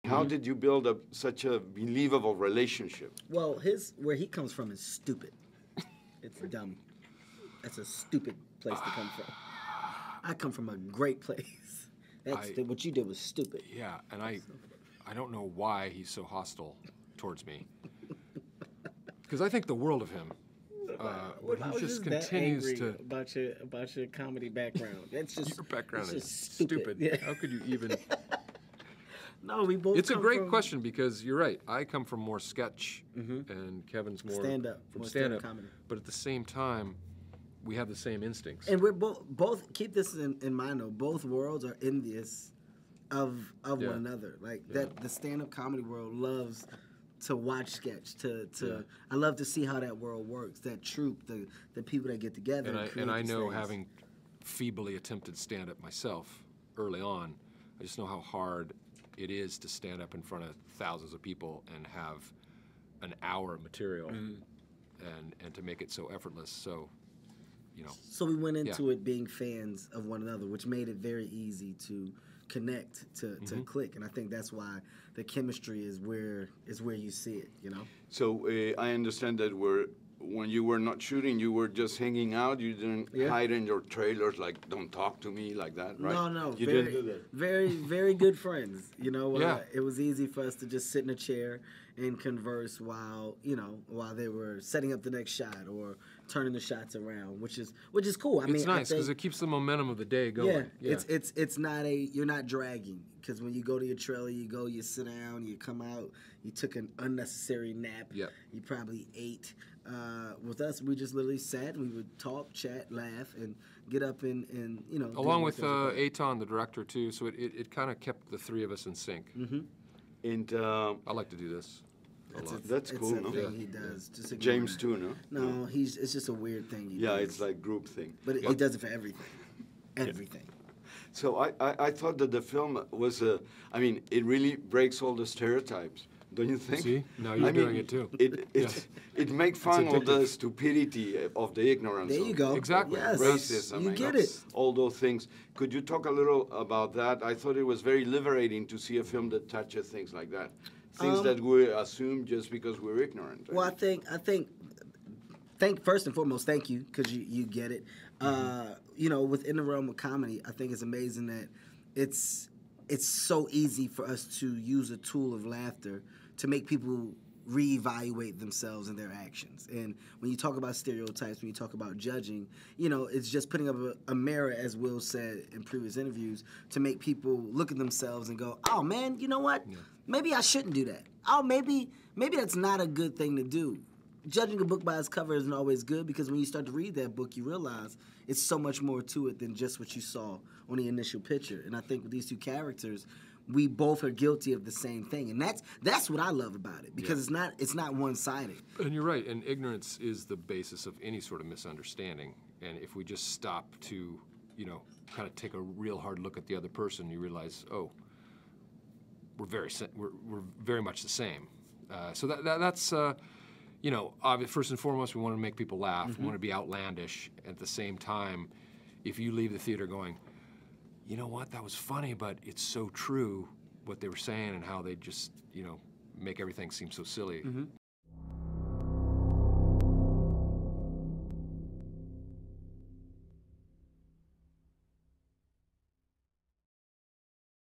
How did you build such a believable relationship? Well, where he comes from is stupid. It's dumb. That's a stupid place to come from. I come from a great place. What you did was stupid. Yeah, and I don't know why he's so hostile towards me. Because I think the world of him. But he just continues to about your comedy background. That's just your background it's is just stupid. Yeah. How could you even? No, we both. It's a great question because you're right. I come from more sketch, and Kevin's more stand-up, from more stand-up comedy. But at the same time, we have the same instincts. And we're both keep this in mind though. Both worlds are envious of one another. Like that, the stand-up comedy world loves to watch sketch. I love to see how that world works. That troupe, the people that get together. And I know, things. having feebly attempted stand-up myself early on, I just know how hard it is to stand up in front of thousands of people and have an hour of material, and to make it so effortless. So, So we went into it being fans of one another, which made it very easy to connect, to click, and I think that's why the chemistry is where you see it. So I understand that when you were not shooting, you were just hanging out. You didn't hide in your trailers, like "Don't talk to me" like that, right? No. You didn't do that. Very, very good friends. It was easy for us to just sit in a chair and converse while they were setting up the next shot or turning the shots around, which is cool. It's nice because it keeps the momentum of the day going. Yeah. It's not you're not dragging, because when you go to your trailer, you sit down, you come out, you took an unnecessary nap. Yep. You probably ate. With us, we just literally sat. We would talk, chat, laugh, and get up and Along with Eitan, the director, too, so it kind of kept the three of us in sync. And I like to do this. That's cool, it's a no? thing he does. Just James too, no? No, it's just a weird thing he does. It's like group thing. But he does it for everything. Everything. So I thought that the film was it really breaks all the stereotypes. Don't you think? See? Now you're doing it too. It makes fun of the stupidity of the ignorance. There you go. Exactly. Yes. Racism. You get it. All those things. Could you talk a little about that? I thought it was very liberating to see a film that touches things like that. Things that we assume just because we're ignorant. Well, I think first and foremost, thank you, because you get it. Within the realm of comedy, I think it's amazing that it's so easy for us to use a tool of laughter to make people reevaluate themselves and their actions. And when you talk about stereotypes, when you talk about judging, it's just putting up a mirror, as Will said in previous interviews, to make people look at themselves and go, oh man, you know what? Yeah. Maybe I shouldn't do that. Oh, maybe that's not a good thing to do. Judging a book by its cover isn't always good, because when you start to read that book, you realize it's so much more to it than just what you saw on the initial picture. And I think with these two characters, we both are guilty of the same thing, and that's what I love about it, because it's not one-sided. And you're right, and ignorance is the basis of any sort of misunderstanding. And if we just stop to, kind of take a real hard look at the other person, you realize, oh, we're very much the same. So that's obvious. First and foremost, we want to make people laugh. We want to be outlandish. At the same time, if you leave the theater going, you know what, that was funny, but it's so true what they were saying and how they just, make everything seem so silly.